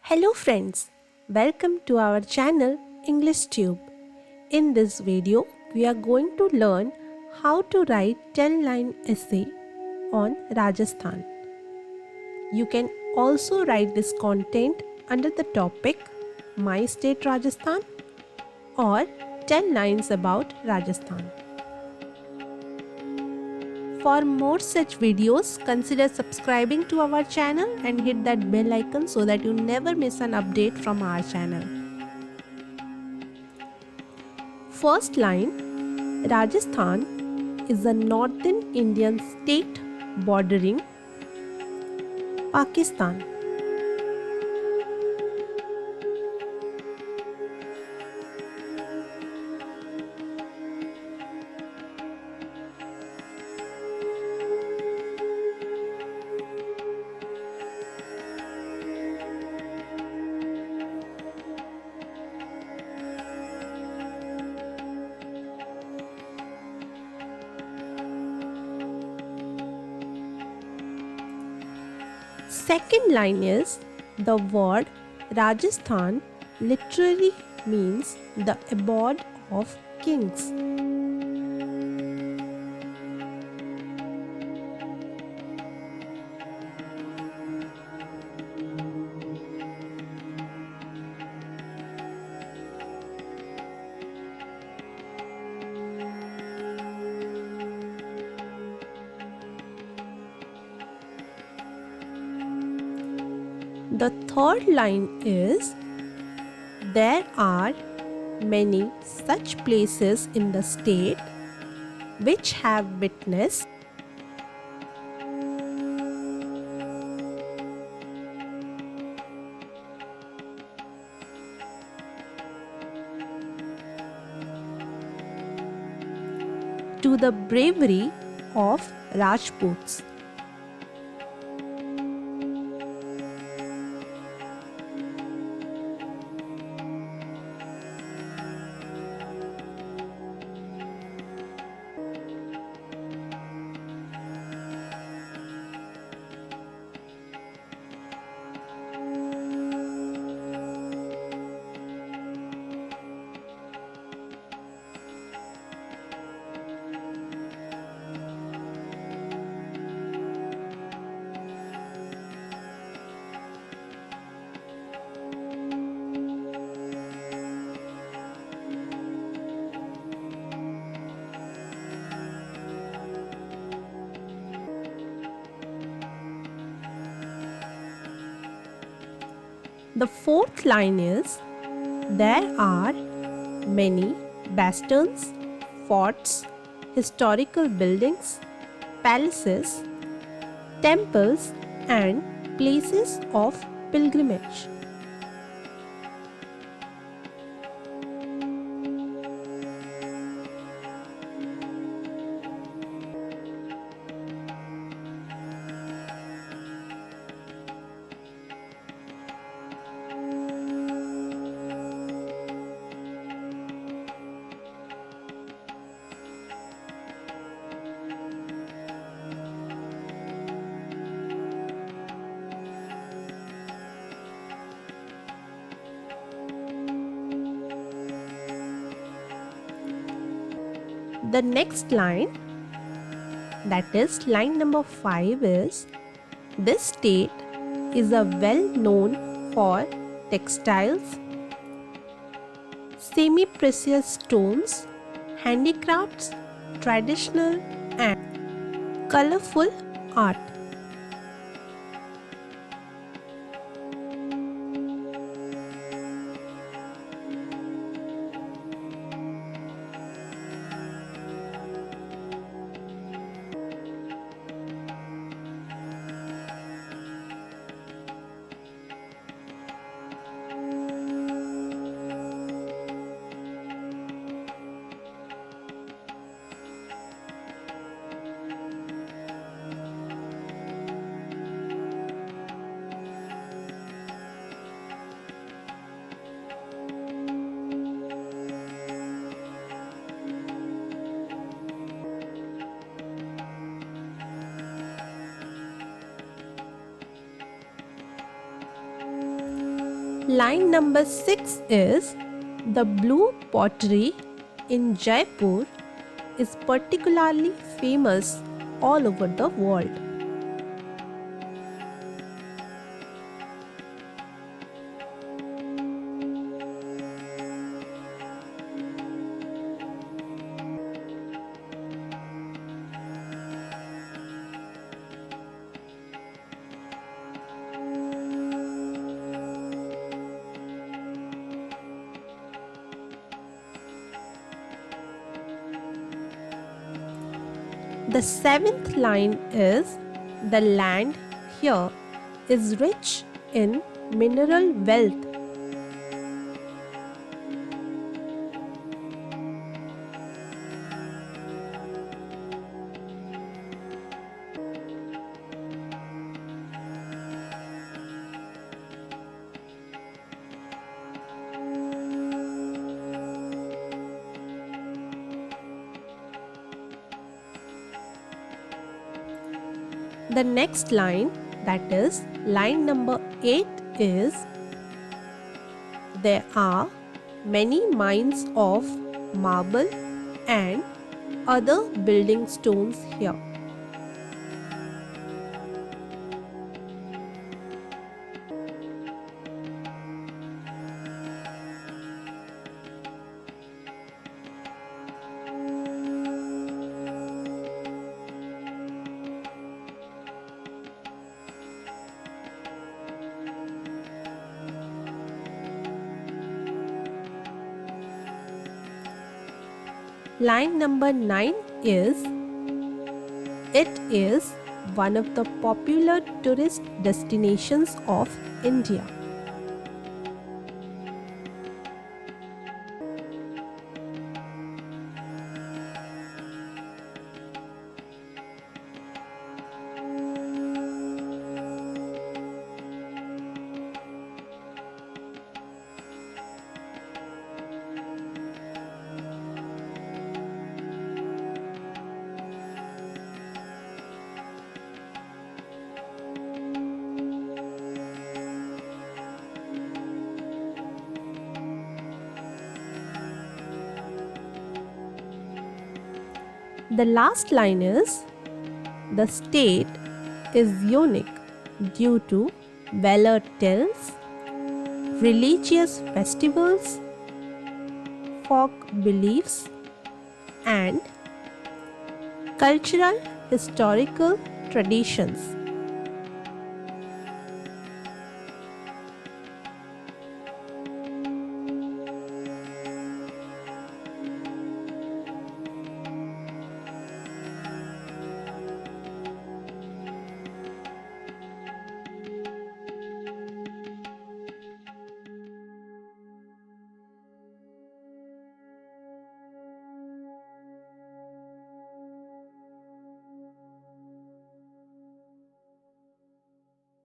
Hello friends, welcome to our channel English Tube. In this video, we are going to learn how to write 10-line essay on Rajasthan. You can also write this content under the topic My State Rajasthan or 10 lines about Rajasthan. For more such videos, consider subscribing to our channel and hit that bell icon so that you never miss an update from our channel. First line, Rajasthan is a northern Indian state bordering Pakistan. Second line is the word Rajasthan literally means the abode of kings. The third line is there are many such places in the state which have witnessed to the bravery of Rajputs. The fourth line is there are many bastions, forts, historical buildings, palaces, temples, and places of pilgrimage. The next line, that is line number 5, is this state is a well known for textiles, semi-precious stones, handicrafts, traditional and colorful art. Line number 6 is the blue pottery in Jaipur is particularly famous all over the world. The 7th line is the land here is rich in mineral wealth. The next line, that is line number 8, is there are many mines of marble and other building stones here. Line number 9 is it is one of the popular tourist destinations of India. The last line is the state is unique due to valor tales, religious festivals, folk beliefs, and cultural historical traditions.